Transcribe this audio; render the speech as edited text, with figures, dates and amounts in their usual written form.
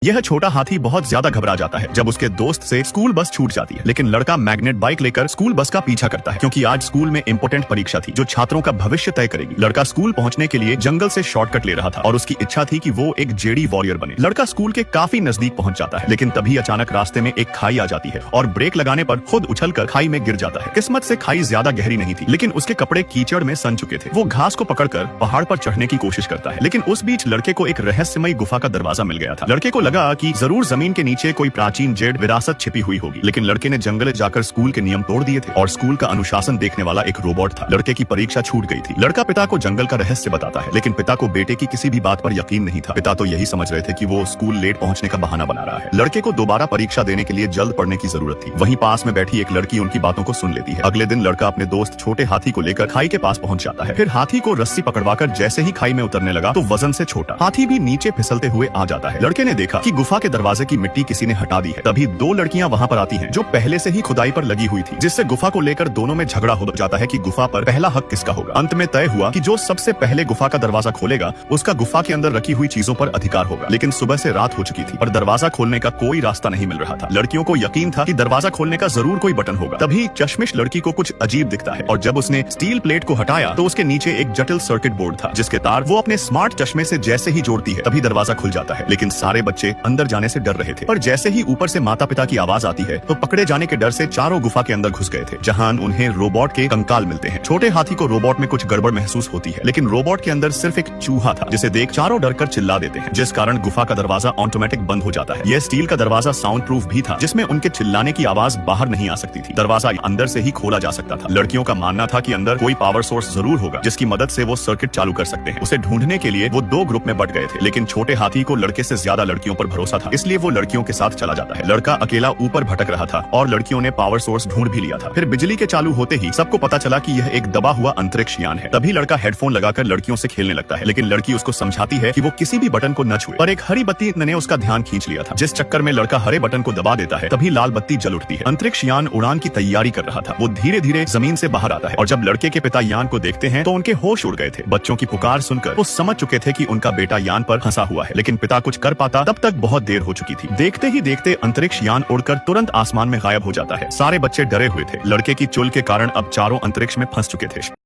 यह छोटा हाथी बहुत ज्यादा घबरा जाता है जब उसके दोस्त से स्कूल बस छूट जाती है, लेकिन लड़का मैग्नेट बाइक लेकर स्कूल बस का पीछा करता है क्योंकि आज स्कूल में इंपॉर्टेंट परीक्षा थी जो छात्रों का भविष्य तय करेगी। लड़का स्कूल पहुंचने के लिए जंगल से शॉर्टकट ले रहा था और उसकी इच्छा थी कि वो एक जेडी वॉरियर बने। लड़का स्कूल के काफी नजदीक पहुंच जाता है, लेकिन तभी अचानक रास्ते में एक खाई आ जाती है और ब्रेक लगाने पर खुद उछलकर खाई में गिर जाता है। किस्मत से खाई ज्यादा गहरी नहीं थी, लेकिन उसके कपड़े कीचड़ में सन चुके थे। वो घास को पकड़कर पहाड़ पर चढ़ने की कोशिश करता है, लेकिन उस बीच लड़के को एक रहस्यमयी गुफा का दरवाजा मिल गया था। लड़के को लगा कि जरूर जमीन के नीचे कोई प्राचीन जेड विरासत छिपी हुई होगी, लेकिन लड़के ने जंगल जाकर स्कूल के नियम तोड़ दिए थे और स्कूल का अनुशासन देखने वाला एक रोबोट था। लड़के की परीक्षा छूट गई थी। लड़का पिता को जंगल का रहस्य बताता है, लेकिन पिता को बेटे की किसी भी बात पर यकीन नहीं था। पिता तो यही समझ रहे थे कि वो स्कूल लेट पहुंचने का बहाना बना रहा है। लड़के को दोबारा परीक्षा देने के लिए जल्द पढ़ने की जरूरत थी। वहीं पास में बैठी एक लड़की उनकी बातों को सुन लेती है। अगले दिन लड़का अपने दोस्त छोटे हाथी को लेकर खाई के पास पहुंच जाता है। फिर हाथी को रस्सी पकड़वाकर जैसे ही खाई में उतरने लगा तो वजन से छोटा हाथी भी नीचे फिसलते हुए आ जाता है। लड़के ने देखा कि गुफा के दरवाजे की मिट्टी किसी ने हटा दी है। तभी दो लड़कियां वहां पर आती हैं जो पहले से ही खुदाई पर लगी हुई थी, जिससे गुफा को लेकर दोनों में झगड़ा हो जाता है कि गुफा पर पहला हक किसका होगा। अंत में तय हुआ कि जो सबसे पहले गुफा का दरवाजा खोलेगा उसका गुफा के अंदर रखी हुई चीजों पर अधिकार होगा। लेकिन सुबह से रात हो चुकी थी और दरवाजा खोलने का कोई रास्ता नहीं मिल रहा था। लड़कियों को यकीन था कि दरवाजा खोलने का जरूर कोई बटन होगा। तभी चश्मिश लड़की को कुछ अजीब दिखता है और जब उसने स्टील प्लेट को हटाया तो उसके नीचे एक जटिल सर्किट बोर्ड था, जिसके तार वो अपने स्मार्ट चश्मे से जैसे ही जोड़ती है तभी दरवाजा खुल जाता है। लेकिन सारे बच्चे अंदर जाने से डर रहे थे, पर जैसे ही ऊपर से माता पिता की आवाज आती है तो पकड़े जाने के डर से चारों गुफा के अंदर घुस गए थे, जहां उन्हें रोबोट के कंकाल मिलते हैं। छोटे हाथी को रोबोट में कुछ गड़बड़ महसूस होती है, लेकिन रोबोट के अंदर सिर्फ एक चूहा था, जिसे देख चारों डरकर चिल्ला देते हैं, जिस कारण गुफा का दरवाजा ऑटोमेटिक बंद हो जाता है। यह स्टील का दरवाजा साउंड प्रूफ भी था, जिसमें उनके चिल्लाने की आवाज बाहर नहीं आ सकती थी। दरवाजा अंदर से ही खोला जा सकता था। लड़कियों का मानना था कि अंदर कोई पावर सोर्स जरूर होगा जिसकी मदद से वो सर्किट चालू कर सकते हैं। उसे ढूंढने के लिए वो दो ग्रुप में बट गए थे, लेकिन छोटे हाथी को लड़के से ज्यादा लड़कियों पर भरोसा था, इसलिए वो लड़कियों के साथ चला जाता है। लड़का अकेला ऊपर भटक रहा था और लड़कियों ने पावर सोर्स ढूंढ भी लिया था। फिर बिजली के चालू होते ही सबको पता चला कि यह एक दबा हुआ अंतरिक्ष यान है। तभी लड़का हेडफोन लगाकर लड़कियों से खेलने लगता है, लेकिन लड़की उसको समझाती है कि वो किसी भी बटन को न छुए। पर एक हरी बत्ती ने उसका ध्यान खींच लिया था, जिस चक्कर में लड़का हरे बटन को दबा देता है तभी लाल बत्ती जल उठती है। अंतरिक्ष यान उड़ान की तैयारी कर रहा था। वो धीरे धीरे जमीन से बाहर आता है और जब लड़के के पिता यान को देखते हैं तो उनके होश उड़ गए थे। बच्चों की पुकार सुनकर वो समझ चुके थे कि उनका बेटा यान पर फंसा हुआ है, लेकिन पिता कुछ कर पाता तब तक बहुत देर हो चुकी थी। देखते ही देखते अंतरिक्ष यान उड़कर तुरंत आसमान में गायब हो जाता है। सारे बच्चे डरे हुए थे। लड़के की चुल के कारण अब चारों अंतरिक्ष में फंस चुके थे।